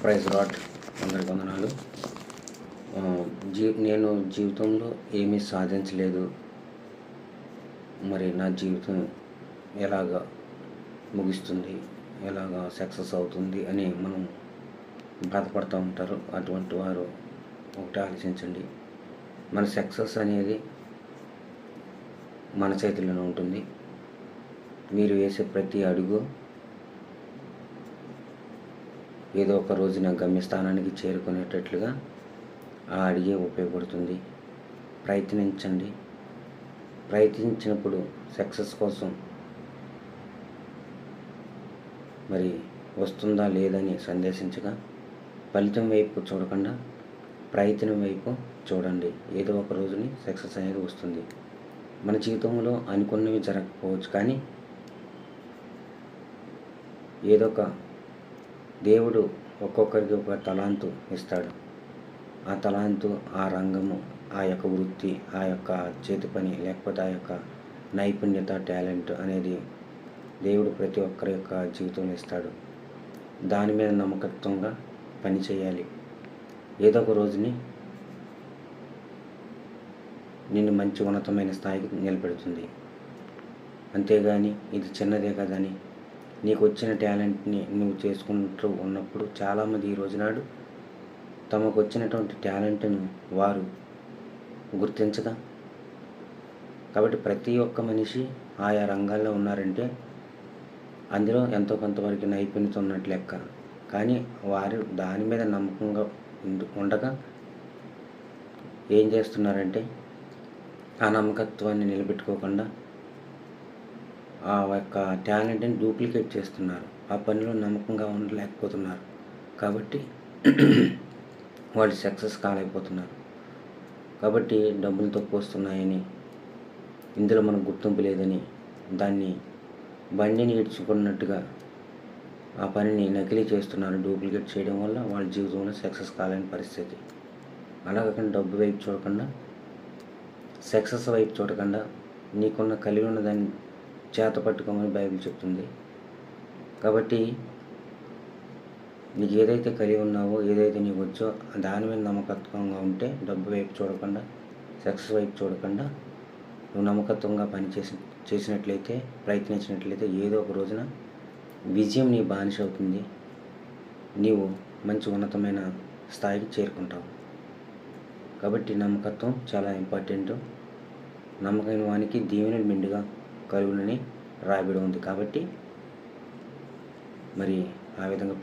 Praise lord. అందరికి వందనాలు. నేను జీవితంలో ఏమీ సాధించలేదు, మరి నా జీవితం ఎలాగా ముగుస్తుంది, ఎలాగా సక్సెస్ అవుతుంది అని మనం బాధపడుతూ ఉంటారు. అటువంటి వారు ఒకటి ఆలోచించండి, మన సక్సెస్ అనేది మన చేతిలోనే ఉంటుంది. మీరు వేసే ప్రతి అడుగు ఏదో ఒక రోజున గమ్యస్థానానికి చేరుకునేటట్లుగా ఆ అడిగే ఉపయోగపడుతుంది. ప్రయత్నించండి. ప్రయత్నించినప్పుడు సక్సెస్ కోసం మరి వస్తుందా లేదని సందేశించగా ఫలితం వైపు చూడకుండా ప్రయత్నం వైపు చూడండి. ఏదో ఒక రోజుని సక్సెస్ అనేది వస్తుంది. మన జీవితంలో అనుకున్నవి జరగకపోవచ్చు, కానీ ఏదో ఒక దేవుడు ఒక్కొక్కరికి ఒక తలాంతు ఇస్తాడు. ఆ తలాంతు, ఆ రంగము, ఆ యొక్క వృత్తి, ఆ యొక్క చేతి పని, లేకపోతే ఆ యొక్క నైపుణ్యత, టాలెంట్ అనేది దేవుడు ప్రతి ఒక్కరి యొక్క జీవితంలో ఇస్తాడు. దాని మీద నమ్మకత్వంగా పని చేయాలి. ఏదో ఒక రోజుని నిన్ను మంచి ఉన్నతమైన స్థాయికి నిలబెడుతుంది. అంతేగాని ఇది చిన్నదే కదని నీకు వచ్చిన టాలెంట్ని నువ్వు చేసుకుంటూ ఉన్నప్పుడు చాలామంది ఈ రోజునాడు తమకు వచ్చినటువంటి టాలెంట్ను వారు గుర్తించగా, కాబట్టి ప్రతి ఒక్క మనిషి ఆయా రంగాల్లో ఉన్నారంటే అందులో ఎంతో కొంతవరకు నైపుణ్యత ఉన్నట్లు లెక్క. కానీ వారు దాని మీద నమ్మకంగా ఉండగా ఏం చేస్తున్నారంటే ఆ నమ్మకత్వాన్ని నిలబెట్టుకోకుండా ఆ యొక్క టాలెంట్ని డూప్లికేట్ చేస్తున్నారు. ఆ పనిలో నమ్మకంగా ఉండలేకపోతున్నారు. కాబట్టి వాళ్ళు సక్సెస్ కాలేకపోతున్నారు. కాబట్టి డబ్బులు తక్కువ వస్తున్నాయని, ఇందులో మనకు గుర్తింపు లేదని దాన్ని బండిని ఈడ్చుకున్నట్టుగా ఆ పనిని నకిలీ చేస్తున్నారు. డూప్లికేట్ చేయడం వల్ల వాళ్ళ జీవితంలో సక్సెస్ కాలేని పరిస్థితి. అలా కాకుండా డబ్బు వైపు చూడకుండా, సక్సెస్ వైపు చూడకుండా నీకున్న కలిగి ఉన్న దాన్ని చేత పట్టుకోమని బైబిల్ చెప్తుంది. కాబట్టి నీకు ఏదైతే కలిగి ఉన్నావో, ఏదైతే నీకు వచ్చో దాని మీద నమ్మకత్వంగా ఉంటే, డబ్బు వైపు చూడకుండా, సక్సెస్ వైపు చూడకుండా నువ్వు నమ్మకత్వంగా చేసినట్లయితే, ప్రయత్నించినట్లయితే ఏదో ఒక రోజున విజయం నీ బానిస అవుతుంది. నీవు మంచి ఉన్నతమైన స్థాయికి చేరుకుంటావు. కాబట్టి నమ్మకత్వం చాలా ఇంపార్టెంట్. నమ్మకమైన వానికి దీవెనలు మెండుగా కలుగునని రాయబడి ఉంది. కాబట్టి మరి ఆ విధంగా